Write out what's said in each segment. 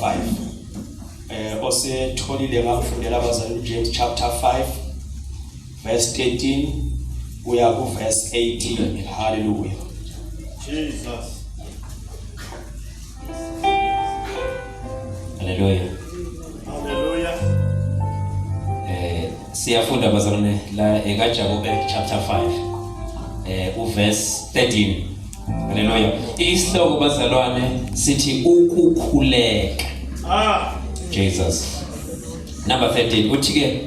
5 osetholile ngakufundela abazali James chapter 5 verse 13 kuya ku verse 18. Hallelujah. Jesus. Hallelujah. Hallelujah. Siyafunda bazalwane la eKaJakobe chapter 5 uverse 13. Hallelujah. Isihloko bazalwane sithi ukukhuleka. Jesus. Number 13 uthi ke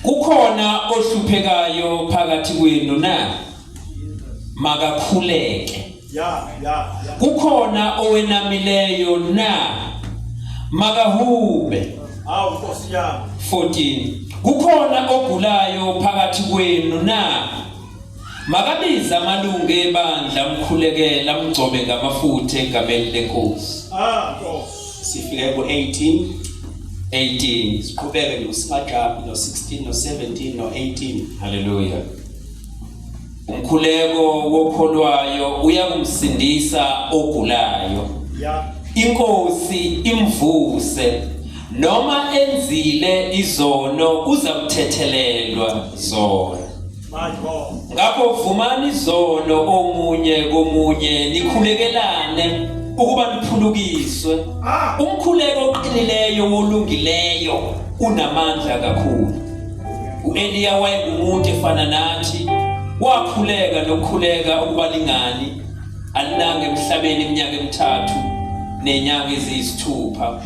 kukhona ohluphekayo phakathi kwenu na makakhuleke. Kukhona owenamileyo na makahube. Nkosi yami. 14 kukhona ogulayo phakathi kwenu na makabiza amalungu ebandla mkhulekela mgcobe ngamafutha egameni lenkosi. Nkosi. Sifike ku 18 siqhubeke nosingajabi no 16 no 17 no 18. Hallelujah. Umkhuleko wokholwayo uyakumsindisa ogulayo. Inkosi imvuse noma enzile izono uzamthethelelwa zona. Ngakho vumani izono omunye komunye nikhulekelane ukuba niphulukiswe. Umkhuleko oqinileyo wolungileyo unamandla kakhulu. uEliya wayengumuntu efana nathi, wakhuleka nokukhuleka okubalingani alinanga emhlabeni iminyaka emithathu nenyanga eziyisithupha.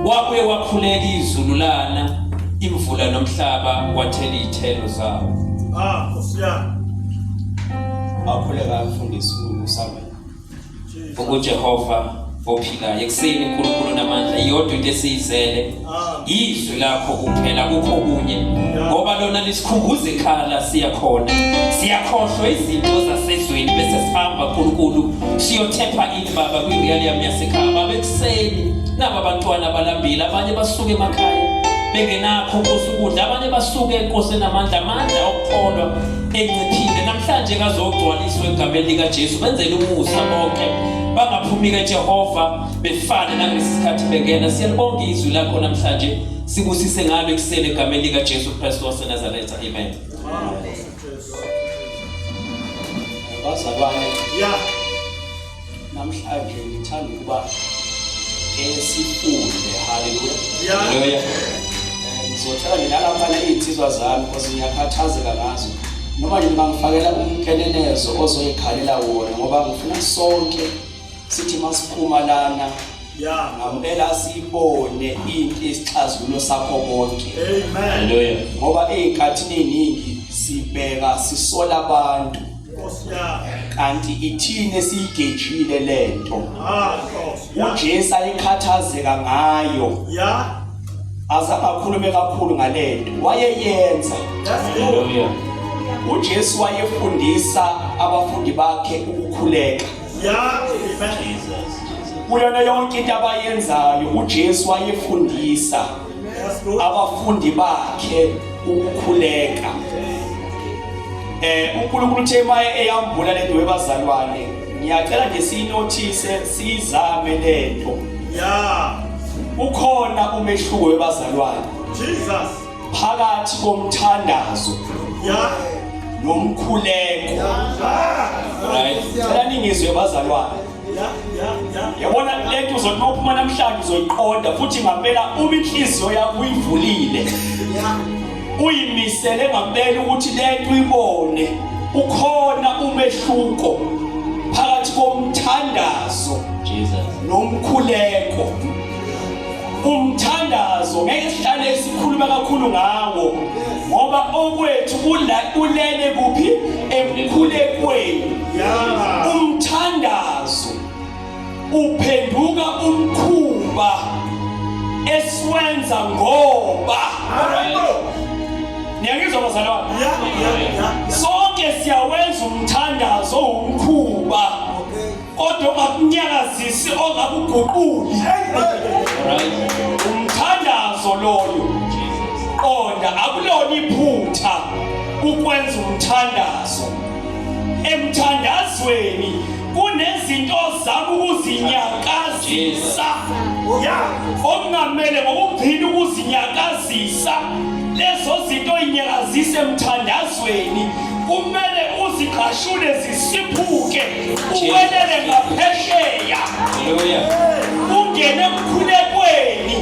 Wabuye wakhuleka izulu lana, imvula nomhlaba wathela izithelo zawo. Nkosi yami. Akhuleka mfundisi uSamuel. UJehova ophilayo ekuseni uNkulunkulu namandla iyodwa into esiyizele izwi lakho kuphela kukho kunye ngoba lona lisikhumbuza ikhala siyakhohlwa izinto zasezweni bese sihamba uNkulunkulu siyothepha ini baba kwiriyali yasekhaya baba ekuseni naba abantwana balambile abanye basuka emakhaya bengenakho Nkosi ukudla abanye basuka enkosini namandla okukholwa enciphile namhlanje kazogcwaliswa egameni likaJesu benzele umusa bonke bangaphumi kaJehova befane nangesikhathi bengena. Siyalibonga izwi lakho namhlanje sibusise ngalo ekuseni egameni likaJesu Kristu waseNazaretha. Amen. Bazalwane namhlanje ngithanda ukuba sifunde. Hallelujah. Ngizothola nalapha izizwa zami because ngiyakhathazeka ngazo noma nje ngangifakela umkelenezo ozoyikhalela wona ngoba ngifuna sonke sithi masiphuma lana ngempela sibone into isixazululo sakho konke. Amen. Hallelujah. Ngoba ezikhathini eziningi sibheka sisola abantu kanti ithini esiyigejile lento. uJesu ayikhathazeka ngayo. Azangakhulume kakhulu ngalento wayeyenza. Hallelujah. uJesu wayefundisa abafundi bakhe ukukhuleka. Kuyona yonke into abayenzayo uJesu wayefundisa abafundi bakhe ukukhuleka. uNkulunkulu uthe maye eyambula lento webazalwane ngiyacela nje sinothise sizame lento. Ukhona umehluko webazalwane Jesus phakathi komthandazo nomkhuleko. Right. Cela ningizwe bazalwane. Yabona lento uzothi uphuma namhlanje uzoyiqonda futhi ngempela uma inhliziyo yakho uyivulile uyimisele ngempela ukuthi lento uyibone. Ukhona umehluko phakathi komthandazo nomkhuleko. Umthandazo ngeke sihlale sikhuluma kakhulu ngawo ngoba okwethu ulele kuphi emkhulekweni. Umthandazo uphenduka umkhuba esiwenza ngoba. Niyangizwa bazalwane? Sonke siyawenza umthandazo umkhuba kodwa ongakunyakazisi ongakuguquli. Umthandazo loyo qonda akulona iphutha ukwenza umthandazo. Emthandazweni kunezinto zami ukuzinyakazisa okungamele ngokugcina ukuzinyakazisa lezo zinto inyakazise emthandazweni kumele uziqashule zisiphuke uwelele ngaphesheya ungene emkhulekweni.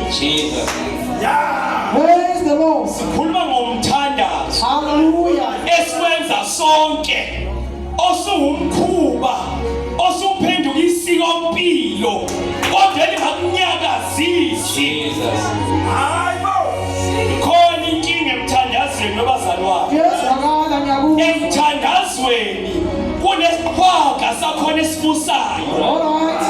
Praise the Lord. Sikhuluma ngomthandazo Hallelujah. esiwenza sonke osuwumkhuba osuphenduka isikompilo kodwa lingakunyakazisi. Khona inkinga emthandazweni wabazalwane. Kuyezwakala ngiyakuzwa. Emthandazweni kunesikhwaga sakhona esibusayo Alright.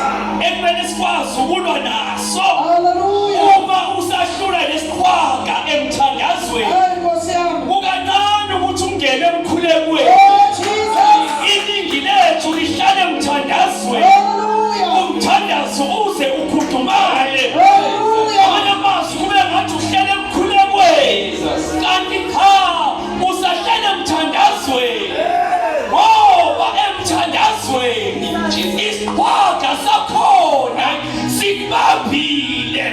ekumele sikwazi ukulwa naso. Hallelujah. Uma usahlula lesikhwaga emthandazweni Hey, Nkosi yami. kukancane ukuthi ungene emkhulekweni. Oh, Jesus. Iningi lethu lihlale emthandazweni Hallelujah. umthandazo uze ukhudumale. Hallelujah. Amanye amazwi kube ngathi uhlele emkhulekweni kanti cha usahlele emthandazweni ngoba emthandazweni isikhwaga sakhona sikubambile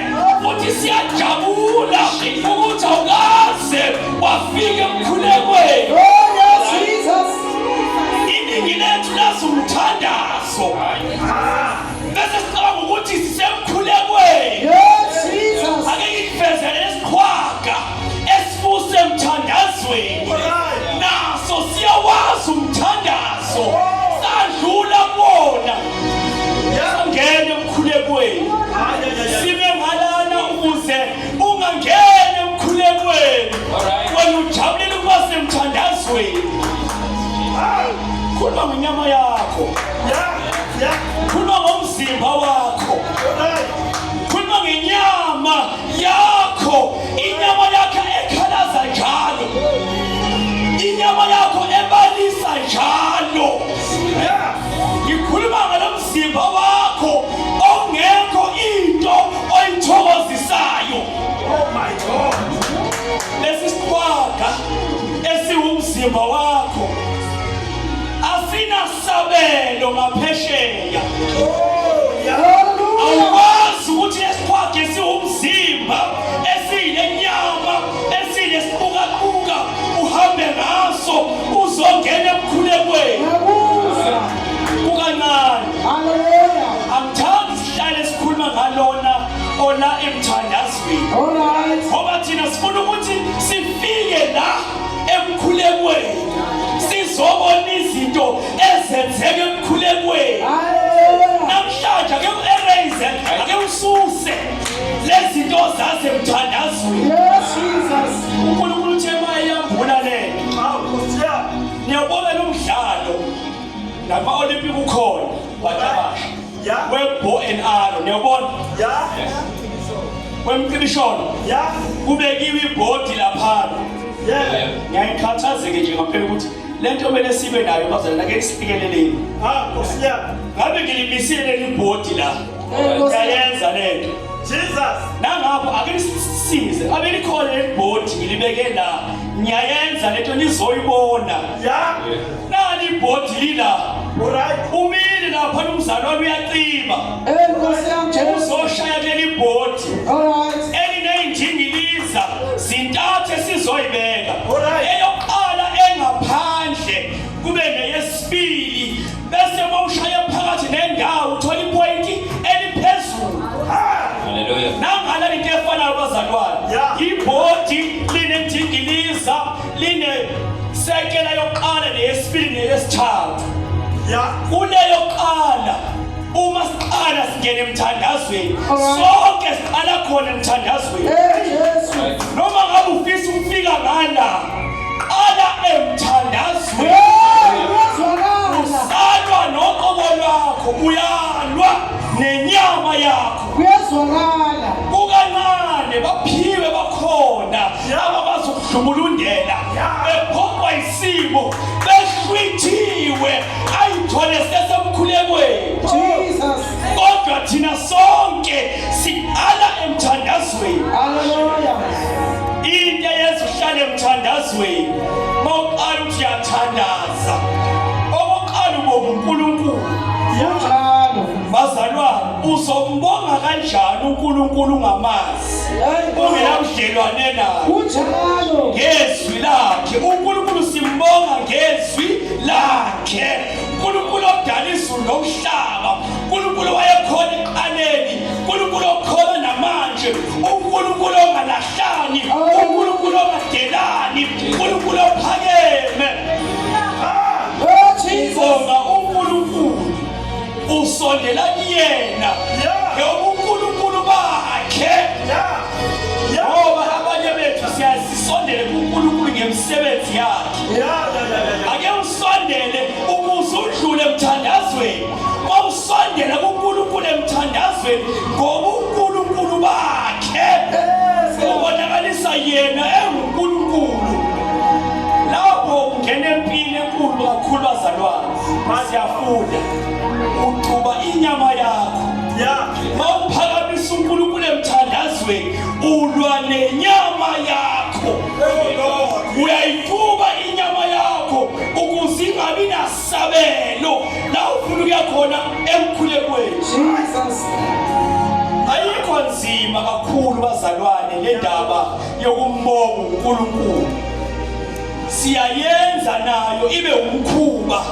futhi siyajabula ukuthi awukaze wafika emkhulekweni. Oh, yes, Jesus. Iningi lethu lazi umthandazo bese sicabanga ukuthi sisemkhulekweni. Yes, Jesus. Ake ngikuvezele lesikhwaga esibuse emthandazweni naso siyawazi umthandazo sadlula kuwona sangena emkhulekweni. Sibe ngalana ukuze ungangena emkhulekweni wena ujabulela ukuba semthandazweni. Khuluma ngenyama yakho, khuluma ngomzimba wakho, khuluma ngenyama yakho, inyama yakho ekhalaza njalo, inyama yakho ebalisa njalo. Ngikhuluma ngalomzimba wakho ongekho into oyithokozisayo. Lesi sikhwaga esiwumzimba wakho asinasabelo ngaphesheya. Hallelujah. Awukwazi ukuthi lesikhwaga esiwumzimba esiyile nyama esiyile sibukabuka uhambe ngaso uzongena emkhulekweni Ngiyakuzwa. kukancane. Hallelujah. Angithandi sihlale sikhuluma ngalona ona emthandazweni Alright. ngoba thina sifuna ukuthi sifike la emkhulekweni sizobona izinto ezenzeka emkhulekweni. Hallelujah. Namhlanje ake u-erase ake ususe lezinto zasemthandazweni. Yes, Jesus. uNkulunkulu uthe mayeyambula lento niyabona lo mdlalo nama-Olympic ukhona batabasha we-bow and arrow niyabona wemcibisholo kubekiwe ibhodi laphana. Ngiyayikhathazeke nje ngampela ukuthi lento kumele sibe nayo bazalwane ake sifikeleleni. Ngabe ngilimisile leli bhodi la ngiyayenza lento nangapho ake sisize abe likhona leli bhodi ngilibeke la ngiyayenza lento nizoyibona. Nali ibhodi lila umile lapha umzalwane uyacima Hey, Nkosi yami, Jesus. uzoshaya kuleli bhodi Alright. elineyindingiliza zintathu esizoyibeka. Alright. Eyokuqala engaphandle kube neyesibili bese mawushaya phakathi nendawo uthola ipointi eliphezulu. Nangala into efanayo bazalwane. Yeah. Ibhodi linendingiliza linesekela yokuqala neyesibili neyesithathu. Kuleyo qala uma siqala singena emthandazweni Alright. sonke siqala khona emthandazweni. Hey, Jesus. Noma ngabe ufisa ukufika ngala qala emthandazweni. Hey, kuyezwakala. Usalwa noqobo lwakho uyalwa nenyama yakho Kuyezwakala. kukancane baphiwe bakhona abazokudlumulundela bephoqwa isimo behlwithiwe ayithole sesemkhulekweni. Jesus. Kodwa thina sonke siqala emthandazweni. Hallelujah. Into eyenza uhlale emthandazweni mawuqala ukuthi uyathandaza okokuqala uboba uNkulunkulu kanjani uNkulunkulu ungamazi ungenabudlelwane naye Kunjalo. ngezwi lakhe uNkulunkulu simbonga ngezwi lakhe uNkulunkulu odala izulu nomhlaba uNkulunkulu wayekhona ekuqaleni uNkulunkulu okhona namanje uNkulunkulu ongalahlani uNkulunkulu ongadelani uNkulunkulu ophakeme Oh Jesus. ngoba uNkulunkulu usondela kuyena ngobuNkulunkulu bakhe ngoba abanye bethu siyasondele kuNkulunkulu ngemsebenzi yakhe ake usondele ukuze udlule emthandazweni mawusondela kuNkulunkulu emthandazweni ngoba uNkulunkulu bakhe ubonakalisa yena enguNkulunkulu lapho ungena empini enkulu kakhulu bazalwane masiyafunda uxuba inyama yakho mawuphakamisa uNkulunkulu emthandazweni ulwa nenyama yakho uyayixuba inyama yakho ukuze ingabi nasabelo la ufuna ukuya khona emkhulekweni Jesus. ayikho nzima kakhulu bazalwane le ndaba yokumbonga uNkulunkulu siyayenza nayo ibe umkhuba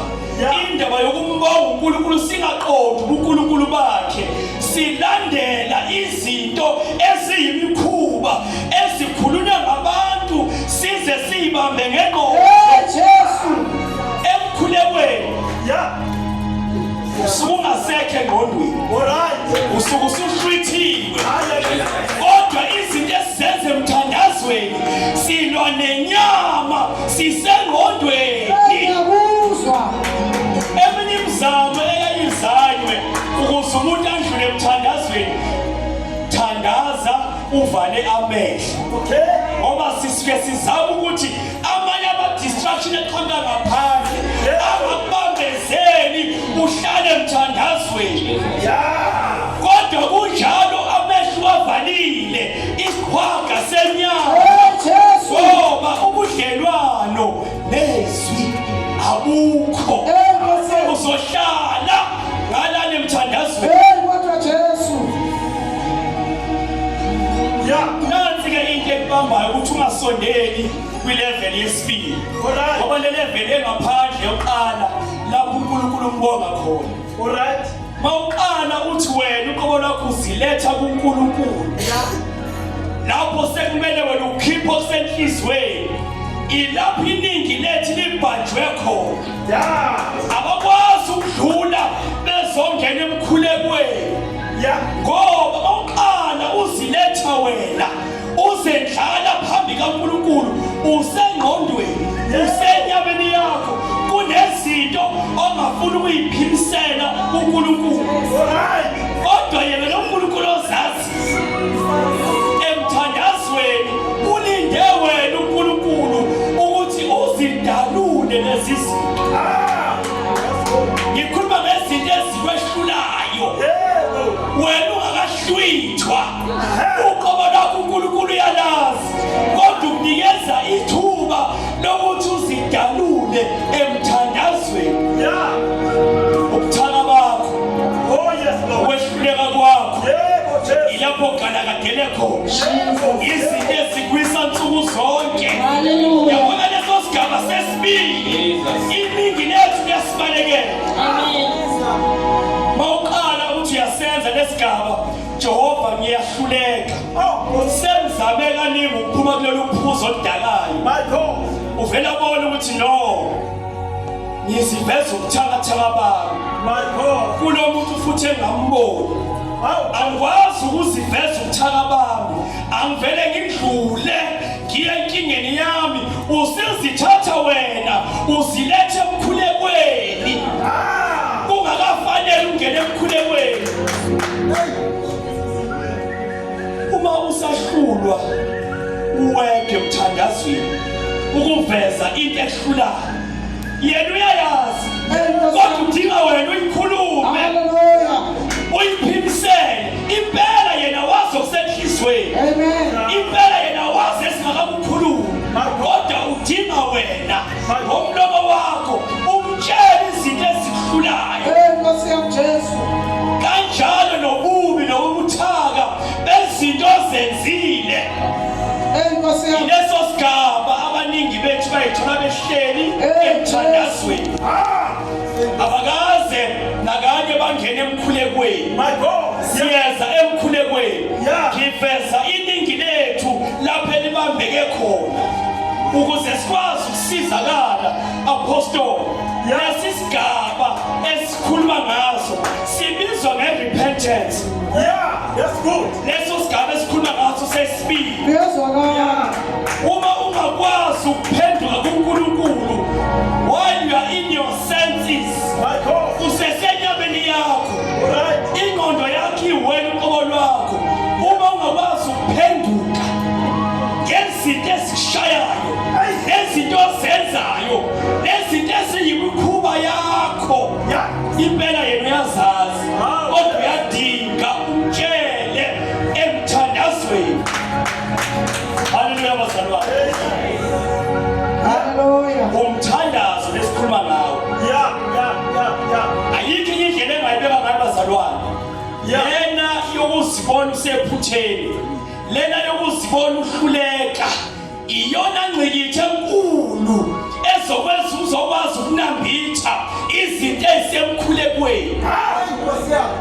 indaba yokumbonga uNkulunkulu singaqondi uNkulunkulu bakhe silandela izinto eziyimikhuba ezikhulunywa ngabantu size sibambe ngengqondo Jesu. emkhulekweni usungasekho engqondweni usuku usuhlwithiwe kodwa izinto esizenze emthandazweni silwa nenyama sisengqondweni Ngiyabuzwa. eminye imizamo eyayizanywe ukuze umuntu andlule emthandazweni thandaza uvale amehlo ngoba sisuke sizama ukuthi amanye ama-distraction eqhamuka ngaphandle angakubambezeli uhlale emthandazweni kodwa kunjalo amehlo avalile isikhwaga senyama Jesu. ngoba ubudlelwano nezwi abukho uzohlala ngalana emthandazweni Kodwa Jesu. nansi-ke into ekubambayo ukuthi ungasondeli kwi-level yesibili ngoba le level engaphandle yokuqala lapho uNkulunkulu umbonga khona mawuqala uthi wena uqobo lwakho uziletha kuNkulunkulu lapho sekumele wena ukhiphe okusenhliziyweni ilapho iningi lethu libhanjwe khona abakwazi ukudlula bezongena emkhulekweni ngoba mawuqala uziletha wena uzendlala phambi kaNkulunkulu usengqondweni usenyameni yakho kunezinto ongafuni ukuyiphimisela kuNkulunkulu kodwa yena lo Nkulunkulu ozazi emthandazweni ulinde wena uNkulunkulu ukuthi uzidalule lezi zinto ngikhuluma ngezinto ezikwehlulayo wena ungakahlwithwa uqobo lwakho uNkulunkulu uyalazi kodwa ukunikeza ithuba lokuthi uzidalule emthandazweni ubuthaka bakho ukwehluleka kwakho ilapho ganakadele khona izinto ezikwisa nsuku zonke yabona leso sigaba sesibili iningi lethu liyasibalekela mawuqala uthi uyasenza lesigaba Jehova ngiyahluleka semzame kaningi ukuphuma kulolu phuzo oludakayo uvela bona ukuthi no ngiziveza ubuthakathaka bami kulo muntu futhi engamboni angikwazi ukuziveza ubuthaka bami angivele ngidlule ngiye enkingeni yami usizithatha wena uzilethe emkhulekweni kungakafanele ungene emkhulekweni uma usahlulwa uwedwa emthandazweni ukuveza into ehlulayo yena uyayazi kodwa udinga wena uyikhulume uyiphimisele impela yena wazi okusenhlizweni impela yena wazi esingakakukhuluma kodwa udinga wena ngomlomo wakho umtshele izinto ezihlulayo kanjalo nobubi nobuthaka sisebenzile Nkosi yami. leso sigaba abaningi bethu bayithola behleli emthandazweni abakaze nakanye bangena emkhulekweni. My God. Siyeza emkhulekweni Yeah. ngiveza iningi lethu lapho elibambeke khona ukuze sikwazi ukusizakala apostoli. Yeah. Lesisigaba esikhuluma ngaso sibizwa nge-repentance. Yeah. That's good. Leso sigaba esikhuluma ngaso sesibili. Ngiyezwakala. Uma ungakwazi ukuphenduka kuNkulunkulu while you are in your senses, My God. usesenyameni yakho, All right. ingqondo yakho iwena uqobo lwakho. Uma ungakwazi ukuphenduka ngezinto ezishayayo, nezinto ozenzayo, nezinto eziyimikhuba yakho, Yeah. impela yena uyazazi, Ah. kodwa uyadinga umtshele emthandazweni. Haleluya bazalwane. Hallelujah. Umthandazo lesikhuluma ngawo. Yeah. Yeah. Ayikho enye indlela engayibeka ngayo bazalwane. Yeah. Lena yokuzibona usephutheni, lena yokuzibona uhluleka, iyona ngcikithe enkulu ezokwenza uzokwazi ukunambitha izinto ezisemkhulekweni.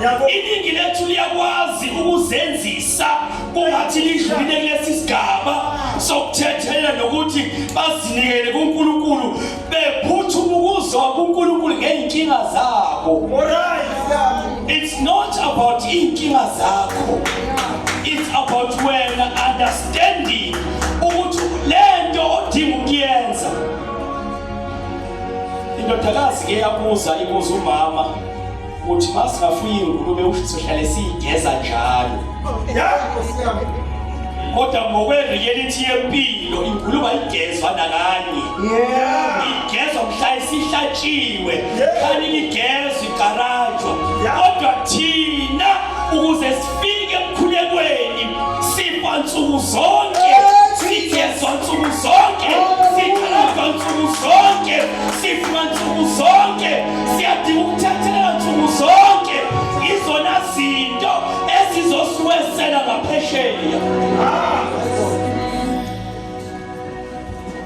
Yeah. Iningi lethu liyakwazi ukuzenzisa kungathi lidlulile kulesi sigaba sokuthethelela nokuthi bazinikele kuNkulunkulu bephuthuma ukuzwa kuNkulunkulu ngeenkinga zabo. All right. It's not about inkinga zakho. It's about wena understanding ukuthi lento odinga ukuyenza. Indodakazi ke yabuza ibuza umama uthi masingafuya ingulube usihlale siyigeza njalo. Yeah. Kodwa ngokwe-reality yempilo ingulube ayigezwa nakanye. Yeah. Igezwa mhla isihlatshiwe, Yeah. kanti ligezwa igarajwa. Yeah. Kodwa thina ukuze sifike emkhulekweni sifa nsuku zonke, sigezwa nsuku zonke, sigarajwa nsuku zonke, sifa nsuku zonke, siyadinga ukuthethelela nsuku zonke izona zinto ezizosiwesela ngaphesheya.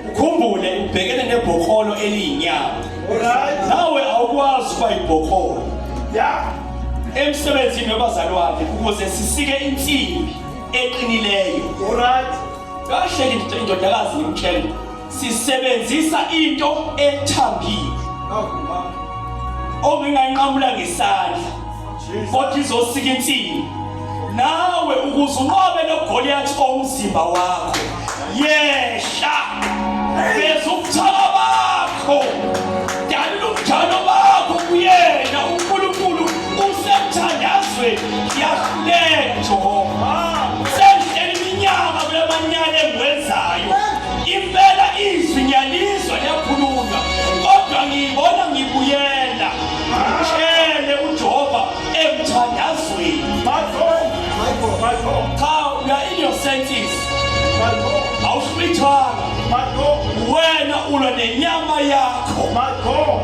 Ukhumbule ubhekene nebhokholo eliyinyama. All right. Nawe awukwazi ukuba ibhokholo Yeah. emsebenzini wabazalwane ukuze sisike insimbi eqinileyo. All right. Kahle indodakazi ngimtshela sisebenzisa into ethambile ongingayinqamula ngesandla kodwa izosika insimbi. Nawe ukuze unqobe noGoliath omzimba wakho yehla bese ubuthaka bakho dalula umjalo bakho kuyena uNkulunkulu usemthandazweni. Ngiyahluleka Jehova sendlela iminyaka kule manyala engiwenzayo impela izwi ngiyalizwa liyakhulunywa kodwa ngiyibona ngibuyela ngitshele uJehova emthandazweni. My God. My God. Cha you are in your senses, My God. awuhlwithanga My God. wena ulwa nenyama yakho. My God.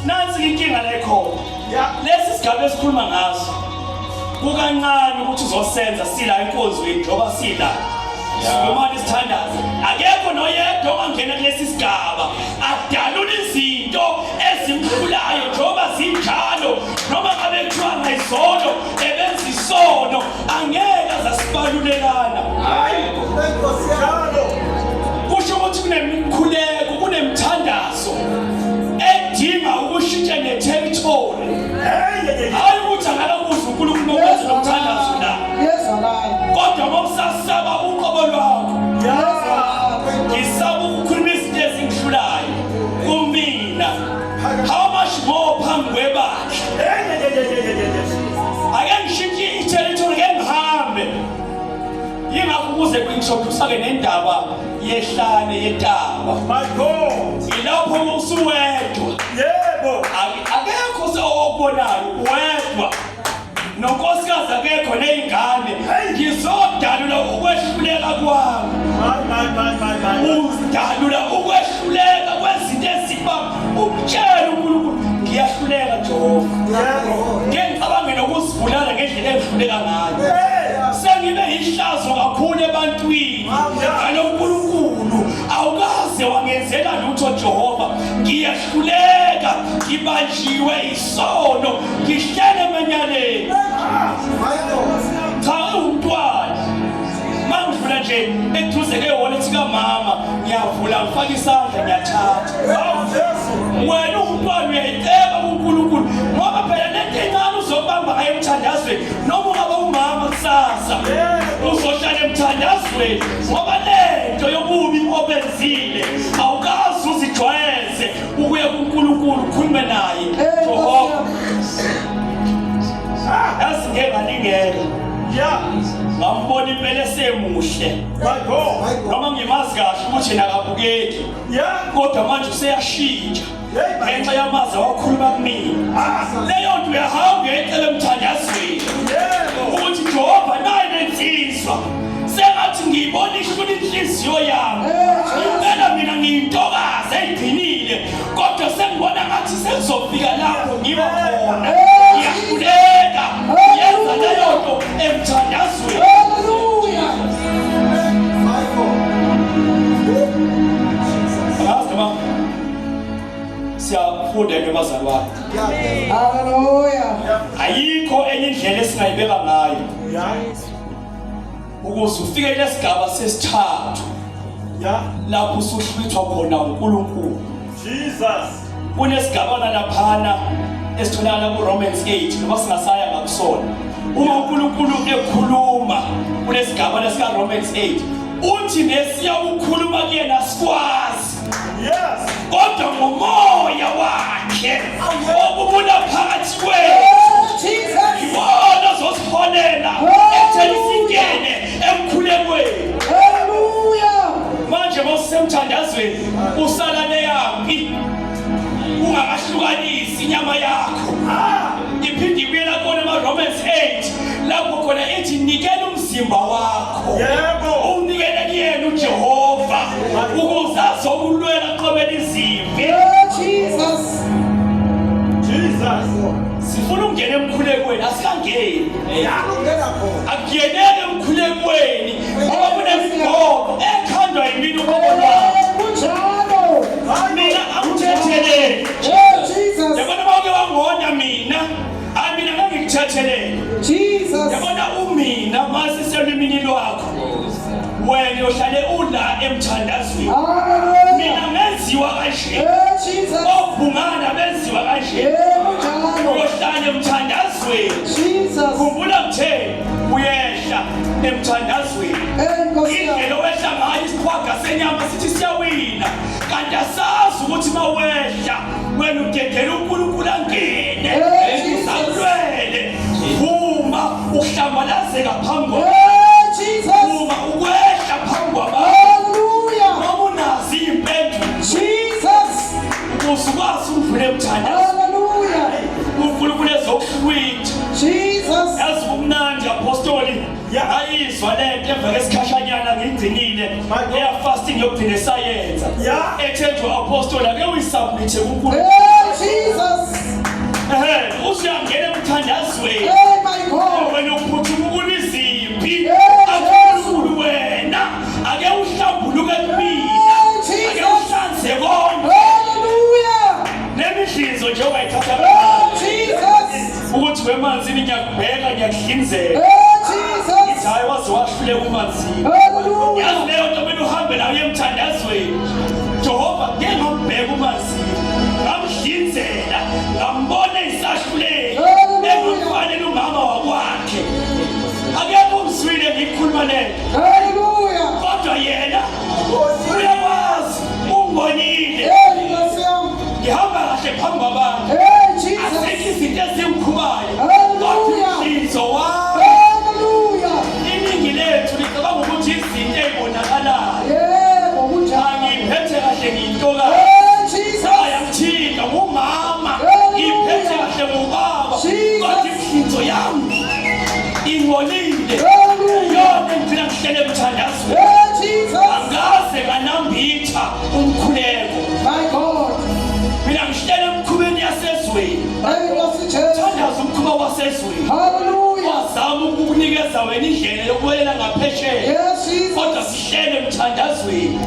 Nansi inkinga lekhona. Yeah. Lesi sigaba esikhuluma ngaso kukancane ukuthi uzosenza sila inkonzweni njoba sila sikhuluma isithandazo. Akekho noyedwa ongangena kulesi sigaba adalula izinto ezimkhulayo njoba zinjalo noma ngabe kuthiwa ngayizolo ebenza isono angeke azasibalulekana. Kusho ukuthi kunemikhuleko kunemthandazo edinga ukushintsha ne-territory. Hayi ukuthi angalakuza uNkulunkulu okwenza nomthandazo la. Ngiyezwakala. Kodwa ngokusasaba uqobo lwakho ngisaba ukukhuluma izinto ezingihlulayo kumina. How much more phambi kwebandla? Ake ngishintshe i-territory ke ngihambe. Yingakho ukuze kwintroduce-ke nendaba yehlane yentaba. My God. Ilapho usuwedwa. Yebo. Akekho obonayo wedwa. Nonkosikazi akekho nezingane. Ngizodalula ukwehluleka kwami. My. Udalula ukwehluleka kwezinto ezibamba. Umtshela uNkulunkulu ngiyahluleka Jehova. Yebo. Ngicabanga nokuzibulala ngendlela engihluleka ngayo. Hey. Sengibe ihlazo kakhulu ngibanjiwe isono ngihlele emanyaleni cha umntwana mangivula nje eduze ke-wallet kamama ngiyavula ngifaka isandla ngiyathatha wena umntwana uyayiceba kuNkulunkulu ngoba phela lento encane uzobamba ngayo emthandazweni noma ungaba umama kusasa uzohlala emthandazweni ngoba lento yobubi obenzile awukazi uzijwayeze ukuya kuNkulunkulu ukhulume naye Jehova yasingengalingeke ngambona impela esemuhle noma ngimazi kahle ukuthi nakabukeki kodwa manje useyashintsha ngenxa yamazi awakhuluma kumina leyo nto uyahamba uyayicela emthandazweni ukuthi Jehova naye nensizwa sengathi ngiyibonisa ukuthi inhliziyo yami impela mina ngiyintokazi eyigcinile kodwa sengibona ngathi sengizofika lapho ngiba khona ngiyakhuleka yenza leyo nto emthandazweni. Siyafunda ke bazalwane. Hallelujah. Ayikho enye indlela esingayibeka ngayo ukuze ufike lesigaba sesithathu lapho usuhlwithwa khona uNkulunkulu. Jesus. Kunesigabana laphana esitholakala kuRomans 8 noma singasaya ngakusona. Uma uNkulunkulu ekhuluma kunesigabana sikaRomans 8 uthi nesiya ukukhuluma kuyena sikwazi. Yes. Kodwa ngomoya wakhe obubula phakathi kwethu ibona zosipholela ekutheni singene emkhulekweni. Hallelujah. Manje mawusemthandazweni usala leyampi ungakahlukanisi inyama yakho. Iphinde ibuyela kona eMaromans 8 lapho khona ethi nikela umzimba wakho. Yebo. Unikele kuyena uJehova ukuze azokulwela qobela izimpi. Jesus. Jesus. Sifuna ukungena emkhulekweni asikangeni. Akuyeneke emkhulekweni ngoba kunemigomo ekhandwa yimini ukubona. Kunjalo. Mina angithethelele. Jesus. Yabona bonke wangona mina. Mina ngangikuthethelele. Jesus. Yabona umina masiselwimini lwakho. Wena uhlale ula emthandazweni. Hallelujah. Mina ngenziwa kanje. Jesus. Obungana benziwa kanje. Kunjalo. Uyohlala emthandazweni. Jesus. Khumbula kutheni uyehla emthandazweni. Indlela owehla ngayo isikhwaga senyama sithi siyawina kanti asazi ukuthi mawehla wena udedela uNkulunkulu angene usalwele uma uhlambalazeka phambi Jesus. uma ukwehla phambi kwabantu Hallelujah. noma unazi impendulo Jesus. ukuze ukwazi ukudlula emthandazweni. Hallelujah. uNkulunkulu ezokuhlwitha Jesus. yazi umnandi apostoli ayizwa lento emva kwesikhashanyana ngigcinile eya fasting yokugcina esayenza ethenjwa apostoli ake uyisubmit kuNkulunkulu. Jesus. Usuyangena emthandazweni Hey, my God. wena uphuthuma ukulwa izimpi Yes. aNkulunkulu wena ake uhlambuluke kumina ake uhlanze konke Hallelujah. nemidlizo nje ongayithatha Jesus. ukuthi wemanzini ngiyakubheka ngiyakuhlinzeka Jesus. hayi waze wahluleka umanzini. Hallelujah. Yazi leyo nto kumele uhambe nayo emthandazweni. Jehova ngeke ngambheka umanzini ngamhlinzela ngambona isahluleki engumfanele umama wakwakhe akekho umzwile ngikhuluma lento Hallelujah. kodwa yena uyakwazi ungibonile Hey, Messiah. ngihamba kahle phambi kwabantu Hey, Jesus. asekho izinto ezimkhubayo Hallelujah. kodwa umhlinzo wami. Hallelujah. Iningi lethu licabanga ukuthi izinto ezibonakalayo Yebo, kunjalo. ngiphethe kahle ngiyintokazi Hey, Jesus. ayamthinta ngumama ngiphethe kahle ngubaba kodwa imhlinzo yami ingcolile yona engifika ngihlele emthandazweni Hey, Jesus. angaze nganambitha umkhuleko My God. mina ngihlele emkhubeni yasezweni Hey, Messiah. thandaza umkhuba wasezweni Hallelujah. wazama ukukunikeza wena indlela yokuwela ngaphesheya Yes, kodwa Jesus. sihlele emthandazweni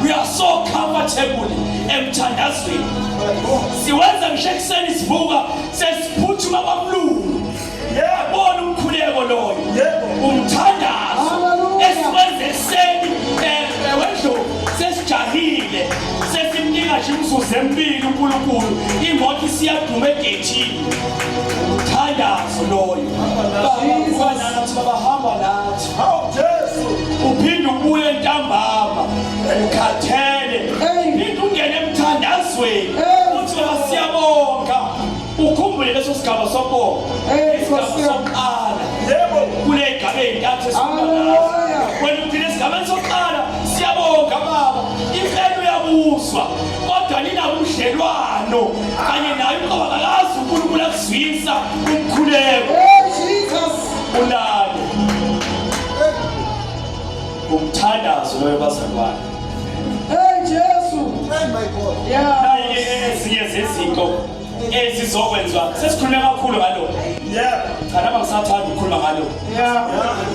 we are so comfortable emthandazweni. Siwenza ngisho ekuseni sivuka sesiphuthuma kwamlungu. Yabona umkhuleko loyo. Umthandazo esiwenze ekuseni wendlovu sesijahile sesimnika nje imzuzu emibili uNkulunkulu imoto isiyaduma egethini. Umthandazo loyo. Baba bahamba nathi. Uphinde ubuye ntambama ukhathele phinde ungene emthandazweni uthi baba siyabonga ukhumbule leso sigaba sobonga isigaba sokuqala kule igaba ey'ntathu esibanazo wena uphinde esigabeni sokuqala siyabonga baba impela uyabuzwa kodwa ninabo ubudlelwano kanye nayo ukabakakazi uNkulunkulu akuzwisa umkhuleko unalo umthandazo loyo bazalwane. Ezinye zezinto ezizokwenziwa sesikhulume kakhulu ngalo. Thana bangisathanda ukukhuluma ngalo.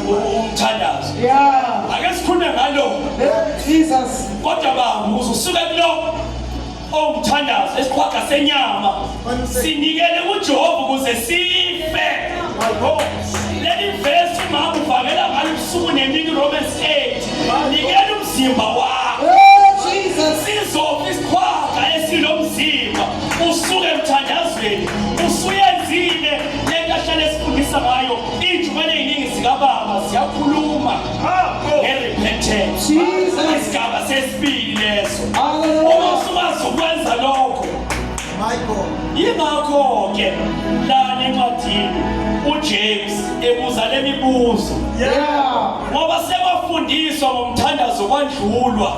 Umthandazo. Ake sikhulume ngalo. Kodwa baba ususuka kulo umthandazo esiqhwaga senyama sinikele kuJehova ukuze sife. Leli verse mama uvakela ngalo usuku nemini Romans 8 nikela umzimba wakho sizofa isiqhwaga esilomzimba usuke emthandazweni usuyenzile lento ahlale esifundisa ngayo ijumane eziningi zikababa ziyakhuluma ngerepentance isigaba sesibili leso uma usukazi ukwenza lokho yingakho-ke lana encwadini uJames ebuza le mibuzo ngoba sebafundiswa ngomthandazo kwandlulwa.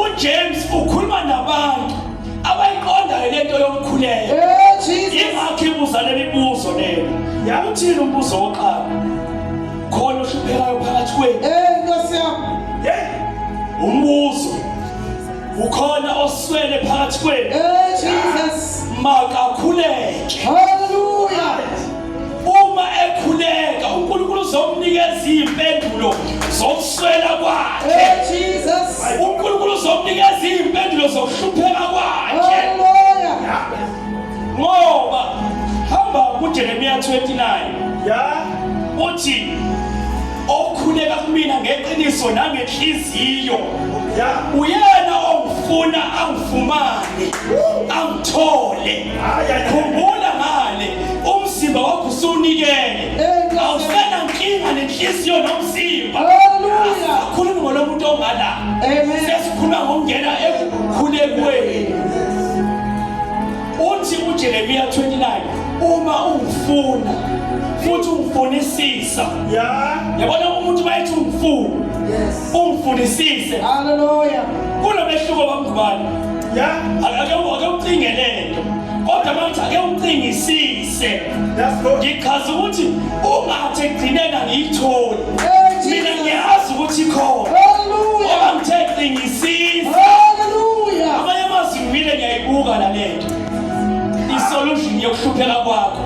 uJames ukhuluma nabantu abayiqondayo lento yomkhuleko yingakho ibuza le mibuzo leyo. Uthini umbuzo wokuqala? Khona ohluphekayo phakathi kwenu? Umbuzo ukhona oswele phakathi kwenu? Makakhuleke. Uma ekhuleka uNkulunkulu uzomnikeza izimpendulo zokuswela kwakhe. uNkulunkulu uzomnikeza izimpendulo zokuhlupheka kwakhe. Ngoba hamba kuJeremiya 29 uthi okhuleka kumina ngeqiniso nangenhliziyo uyena ongifuna angifumane angithole. Khumbula ngale umzimba wakho usunikele awusena nkinga nenhliziyo nomzimba. Khuluma ngalo muntu ongala sesikhuluma ngokungena ekukhulekweni. Uthi uJeremiya 29 uma ungifuna futhi ungifunisisa. Yabona umuntu bayithi ungifuna ungifunisise. Kunomehluko bamngubani? Ake ucingelele kodwa manje ake ucingisise. Ngichaza ukuthi ungathi egcinena ngiyitholi mina ngiyazi ukuthi ikhona ngoba ngithe cingisisa. Amanye amazwi ngivile ngiyayibuka la lento isolution yokuhlupheka kwakho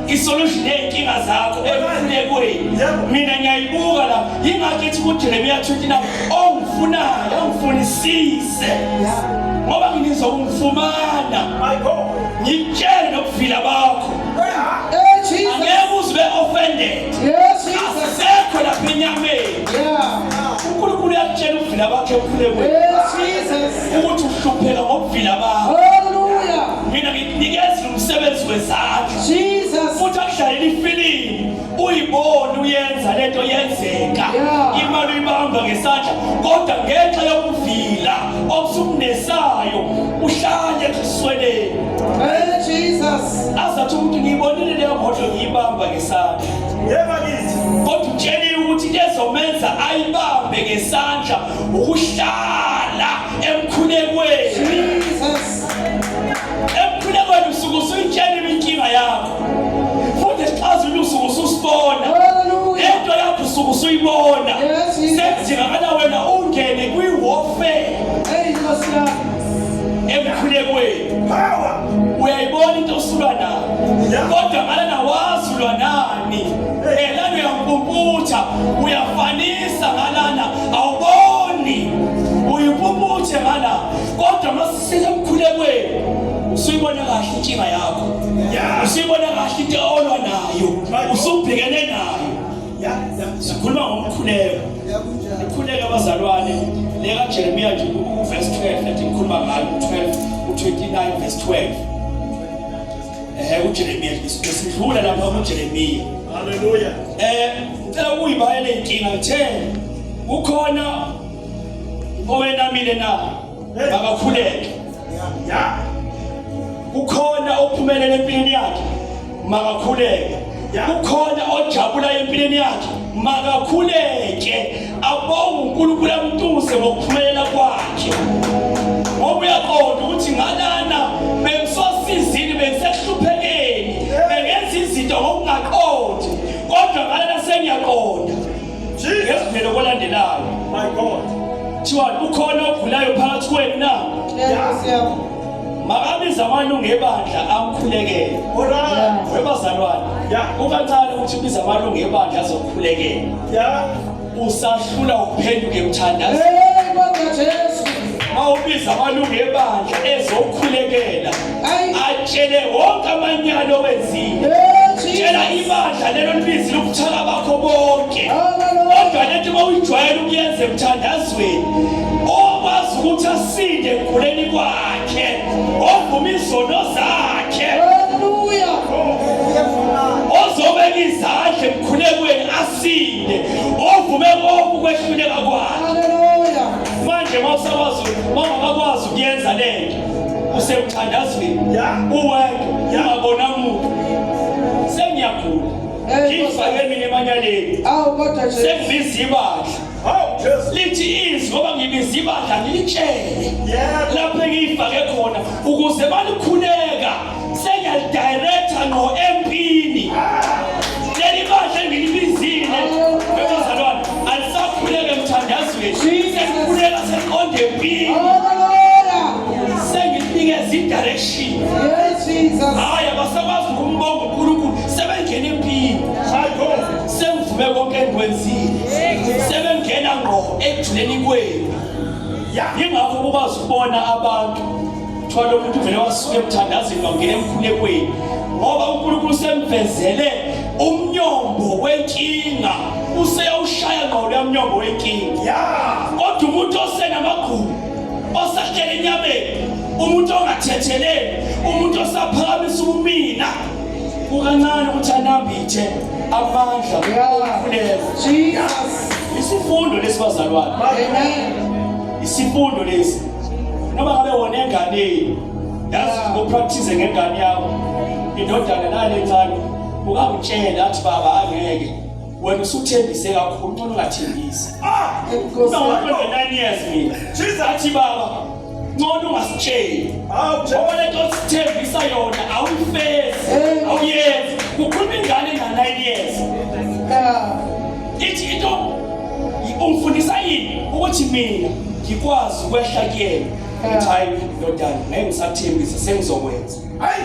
isolution yey'nkinga zakho ekukhulekweni mina ngiyayibuka la yingakho ethi kuJeremiya 29 ongifunayo ongifunisise ngoba ngizokungifumana ngikutshele nobuvila bakho angeke uze ube offended asisekho lapha enyameni. uNkulunkulu uyakutshela ubuvila bakhe ekukhulekweni ukuthi uhlupheka ngobuvila bakho. Mina ngikunikeza umsebenzi wezandla futhi akudlalela ifilimu uyibone uyenza lento yenzeka imali uyibamba ngesandla kodwa ngenxa yokuvila obusukunesayo uhlale esisweleni. Azathi umuntu ngiyibonile leyo moto ngiyibamba ngesandla kodwa utsheliwe ukuthi lezomenza ayibambe ngesandla ukuhlala emkhulekweni. Emkhulekweni usuke usuyitshela inkinga yakho futhi esixazulula usuke ususibona lento yakho usuke usuyibona. Sekudingakala wena ungene kwi-warfare emkhulekweni. Uyayibona into osulwa nayo kodwa ngalana wazulwa nani lana uyampumputha uyafanisa ngalana awuboni uyimpumputha inkinga yakho usibona kahle into olwa nayo usubhekene nayo sikhuluma ngomkhuleko ikhuleka abazalwane leka Jeremiah nje verse 12 lethi ngikhuluma ngayo 12 u29 verse 12 uJeremiah sidlula lapha kuJeremiah haleluya ngicela ukuyibayela inkinga ngithe ukhona owenamile na makakhuleke ukhona ophumelela empilweni yakhe makakhuleke ukhona ojabula empilweni yakhe makakhuleke abonge uNkulunkulu amtuse ngokuphumelela kwakhe ngoba uyaqonda ukuthi ngalana bengisosizini bengisehluphekeni bengenza izinto ngokungaqondi kodwa ngalana sengiyaqonda ngesivelo kolandelayo my God thiwa ukhona ogulayo phakathi kwenu na makabiza amalungu ebandla amkhulekele webazalwane kukancane ukuthi ubiza amalungu ebandla azokukhulekela usahlula uphenduke mthandazi mawubiza amalungu ebandla ezokukhulekela atshele wonke amanyalo wenzile tshela ibandla lelo libizi lokuthaka bakho bonke kodwa lento mawuyijwayela ukuyenza emthandazweni okwazi ukuthi asinde ekuguleni kwakhe ovuma izono zakhe ozobeka izandla emkhulekweni asinde ovume konke ukwehluleka kwakhe manje mawusakwazi ukuyenza lento usemthandazweni uwedwa ungabona muntu sengiyagula ngifake mina emanyaleni sengibiza ibandla lithi izwi ngoba ngibiza ibandla ngilitshele lapho engiyifake khona ukuze balikhuleka sengiyalidirector no-MPini leli bandla engilibizile webazalwane alisakhuleka emthandazweni sengikhuleka sengiqonde empini senginikeza i-direction hayi abasakwazi ukumbonga uNkulunkulu sebengena empini sengivume konke engikwenzile sebengena ngqo ekujuleni kwenu yingakho ukwazi ukubona abantu kuthiwa lo muntu vele wasuke emthandazweni wangena emkhulekweni ngoba uNkulunkulu semvezele umnyombo wenkinga useyawushaya ngqo lo mnyombo wenkinga kodwa umuntu osenamagqubu osahlele enyameni umuntu ongathetheleli umuntu osaphakamisa umina kukancane ukuthi anambithe amandla okukhuleka isifundo lesibazalwane isifundo lesi noma ngabe wona enganeni yazi ukupractice ngengane yakho indodana nale encane ukangitshela athi baba angeke wena usuthembise kakhulu umuntu ungathembisi noma 9 years mina athi baba ngcono ungasitsheli ngoba lento osithembisa yona awuyifezi awuyenzi ukhuluma ingane na9 years ithi into umfundisa yini ukuthi mina ngikwazi ukwehla kuyena ithi hayi ndodana ngeke ngisathembisa sengizokwenza hayi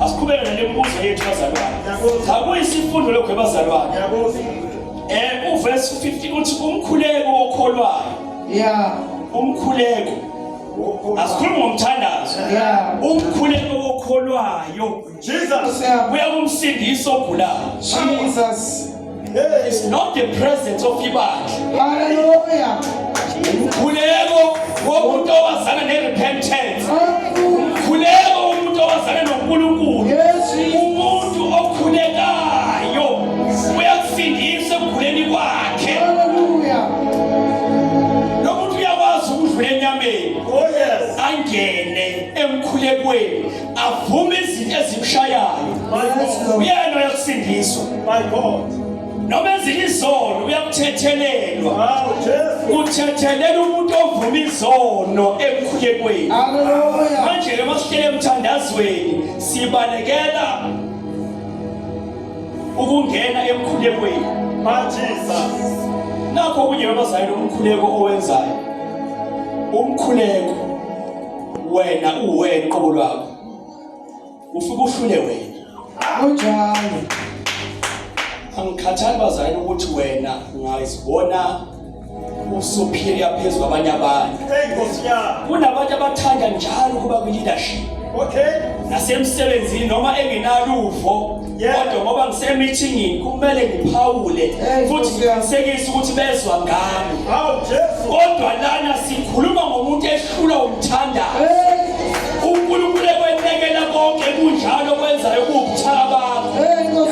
asiqhubeke nalemibuzo yethu bazalwane akuyisifundo lokho ebazalwane uverse 15 uthi umkhuleko okholwayo umkhuleko asikhuluma ngomthandazo umkhuleko okholwayo Jesus uyakumsindisa ogulayo Jesus it's not the presence of ibandla hallelujah umkhuleko womuntu owazana nerepentance umkhuleko womuntu owazana noNkulunkulu umuntu okhulekayo uyakusindisa ekuguleni kwakhe hallelujah lo muntu uyakwazi ukudlula enyameni angene emkhulekweni avume izinto ezimshayayo uyena uyakusindiswa my God noma ezilizono uyakuthethelelwa uthethelela umuntu ovuma izono emkhulekweni manje ke masihlele emthandazweni sibalekela ukungena emkhulekweni Jesus nakho kunye abazali umkhuleko owenzayo umkhuleko wena uwena qobo lwakho ufike uhlule wena unjani angikhathali bazali ukuthi wena ungazibona usuphila phezulu kwabanye abantu kunabantu abathanda njalo kuba ku leadership nasemsebenzini noma engenaluvo kodwa ngoba ngisemeetingini kumele ngiphawule futhi ngiqinisekise ukuthi bezwa ngami. Kodwa lana sikhuluma ngomuntu ehlula umthandazo. uNkulunkulu ekwenekela konke kunjalo kwenzayo kubuthaka bakho.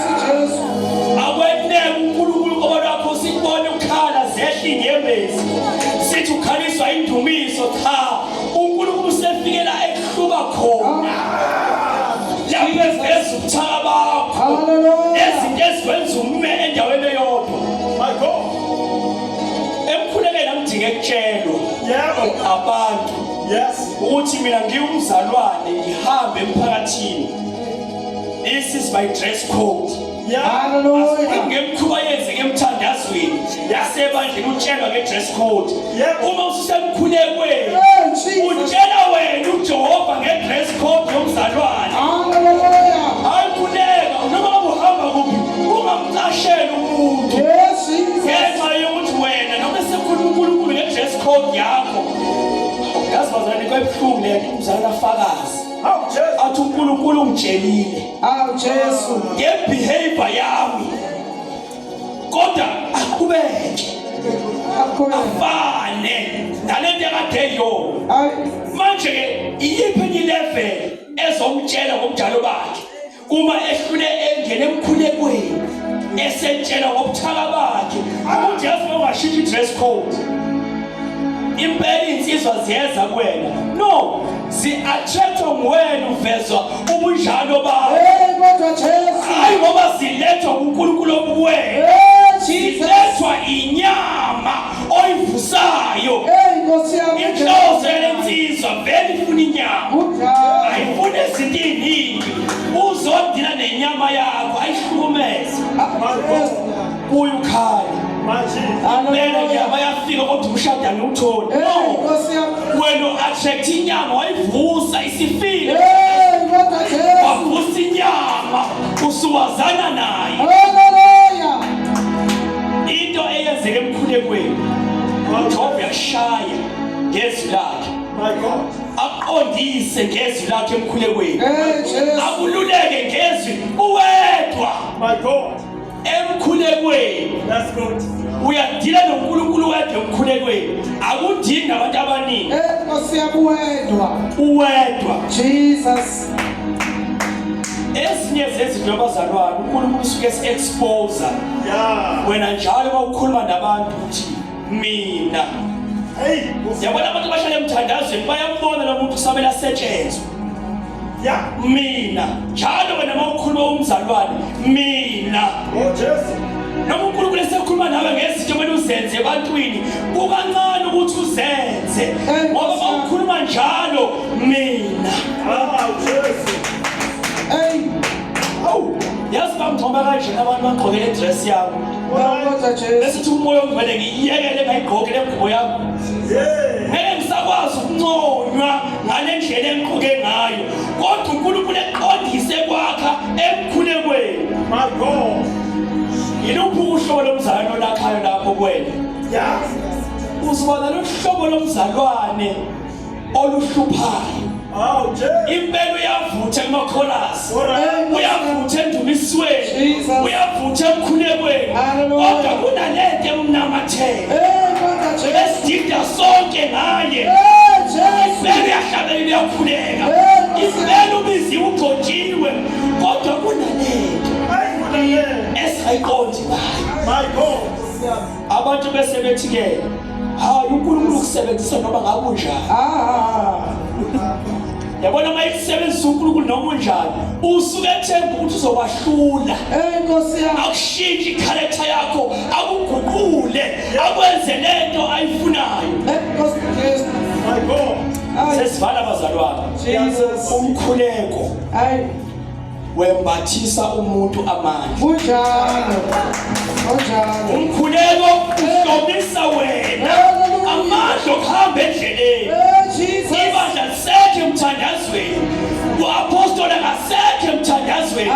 Akweneke uNkulunkulu ngoba lapho sibone ukukhala zehla inyembezi sithi ukhaliswa indumiso cha uNkulunkulu sefikela ekuhluba khona lapho eziveza ubuthaka bakho ezinto ezikwenza ume endaweni eyodwa. My God, emkhulekela mdinga ekutshelwa abantu ukuthi mina ngiyumzalwane ngihambe emphakathini. This is my dress code. Hallelujah. Ngemkhuba yenzeke emthandazweni yasebandleni utshelwa nge-dress code. Uma ususemkhulekweni utshela wena uJehova nge-dress code yomzalwane. Hayi khuleka noma uhamba kuphi ungamcasheli umuntu ngenxa yokuthi wena noma sekhuluma uNkulunkulu nge-dress code yakho. Yazi bazalwane kwebuhlungu lento umzalwane afakazi athi uNkulunkulu ungitshelile ngebehavior yami kodwa akubeke afane nalento ekade yona. Manje-ke iyiphi enye ilevel ezomtshela ngobunjalo bakhe uma ehlule engene emkhulekweni esetshela ngobuthaka bakhe ukuthi yazi ungashintsha i-dress code impela insizwa ziyeza kuwena. No, zi-attractwa nguwena uvezwa ubunjalo bakho. Hayi ngoba zilethwa uNkulunkulu obuwena zilethwa inyama oyivusayo. Inhloso yensizwa vele ifuna inyama ayifuni izinto eziningi uzodila nenyama yakho ayihlukumeze kuyo ukhaya. Impela nyama yafika kodwa umshada ngiwuthole. No, wena attract inyama wayivusa isifile wavusa inyama usuwazana naye. Into eyenzeke emkhulekweni uJehova uyashaya ngezwi lakhe. Aqondise ngezwi lakhe emkhulekweni akululeke ngezwi uwedwa. Emkhulekweni uyadila noNkulunkulu wedwa emkhulekweni akudingi nabantu abaningi. Uwedwa Jesus. Ezinye zezinto abazalwane uNkulunkulu usuke esi-expose wena njalo mawukhuluma nabantu ukuthi mina yabona abantu abahlala emthandazweni bayambona lo muntu usabela setshenzwa. Mina njalo wena mawukhuluma umzalwane mina noma uNkulunkulu esekhuluma nawe ngezinto kumele uzenze ebantwini kukancane ukuthi uzenze ngoba mawukhuluma njalo mina yazi bamthomba kanje abantu bagqokele idress yabo besithi umoya ongcwele ngiyiyekele ngayigqokele engubo yabo ngeke ngisakwazi ukunconywa ngale ndlela engigqoke ngayo kodwa uNkulunkulu eqondise kwakha emkhulekweni. My God, yiluphi uhlobo lomzalwane olakhayo lapho kuwena? Uzibona lo hlobo lomzalwane oluhluphayo. Impela uyavutha emakhorasi uyavutha endumisweni uyavutha emkhulekweni kodwa kunalento emnamathele esidinga sonke ngaye. Impela uyahlabela uyakhuleka impela ubiziwe ugcotshiwe kodwa kunalento esihayiqondi ngayo. Abantu bese bethi-ke hayi uNkulunkulu ukusebenzisa noma ngabe unjani. Yabona uma isebenzisa uNkulunkulu noma unjani usuke ethemba ukuthi uzobahlula. Akushintshi ikharetha yakho akuguqule akwenze lento ayifunayo. Sesivala abazalwane umkhuleko wembathisa umuntu amandla. Umkhuleko uhlomisa wena amandla okuhamba endleleni. Ibandla lisekhe emthandazweni uapostoli akasekhe emthandazweni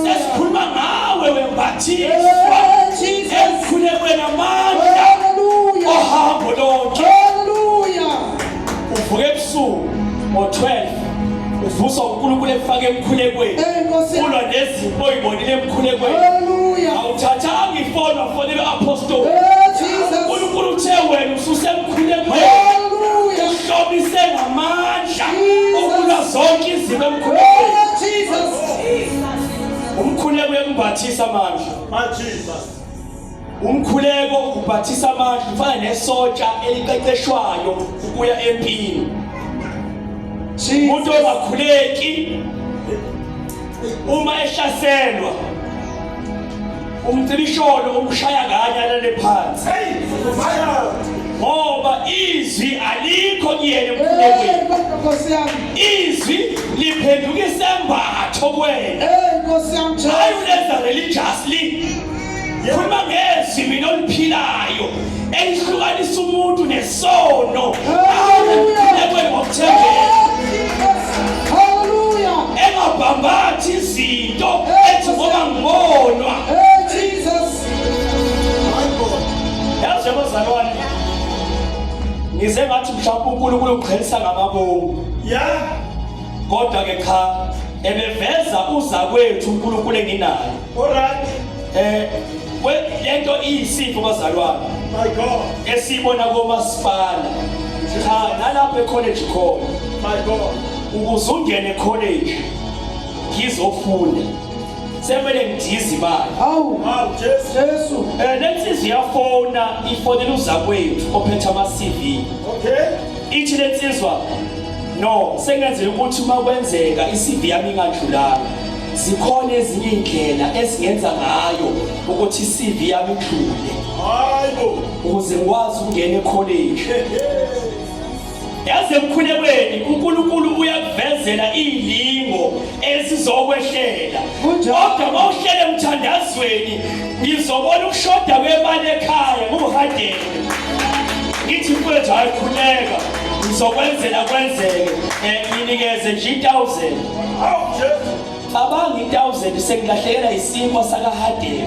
sesikhuluma ngawe wembathiswa emkhulekweni amandla ohambo lonke. Uvuke ebusuku ngo-12 sivuswa uNkulunkulu efake emkhulekweni Enkosi. ulwa nezimpi oyibonile emkhulekweni Hallelujah. awuthathanga ifoni wafonela apostoli Jesus. uNkulunkulu uthe wena ususemkhulekweni Hallelujah. uhlobise ngamandla Jesus. ukulwa zonke izimo emkhulekweni Jesus. umkhuleko uyakubhathisa amandla My Jesus. umkhuleko ubhathisa amandla ufana nesotsha eliqeqeshwayo ukuya empini umuntu Jesus. ongakhuleki uma ehlaselwa umcibisholo umshaya kanye alale phansi Hey, fire. ngoba izwi alikho kuyena emkhulekweni Enkosi yami. izwi liphenduka isembatho kuwena Enkosi yami. hayi ulenza religiously khuluma ngezwi mina oliphilayo elihlukanisa umuntu nesono awukhulekwe ngokuthembeka Hallelujah. engabhambathi izinto ethi ngoba ngibonwa Jesus. My God. yazi abazalwane ngize ngathi mhlawumbe uNkulunkulu ugqelisa ngamabomu Yeah. kodwa ke cha ebeveza uza kwethu uNkulunkulu enginayo All right. lento iyisifo bazalwane My God. esibona komasipala cha nalapha ecollege khona My God. ukuze ungene ecollege ngizofunda semele ngidize imali Awu. Wow, Jesus. Jesu. lensizwe iyafona ifonela uza kwethu ophethe ama-CV Okay. ithi lensizwa no sengenzela ukuthi uma kwenzeka i-CV yami ingadlulanga zikhona ezinye iy'ndlela ezingenza ngayo ukuthi i-CV yami idlule Bible. ukuze ngikwazi ukungena ekholeji yaze emkhulekweni uNkulunkulu uyakuvezela izilingo ezizokwehlela kodwa mawuhlele emthandazweni ngizobona ukushoda kwemali ekhaya nguhadele ngithi mfowethu hayi khuleka ngizokwenzela kwenzeke nginikeze nje 1,000 Wow, Jesus. cabanga 1,000 sengilahlekela isimo sakahadele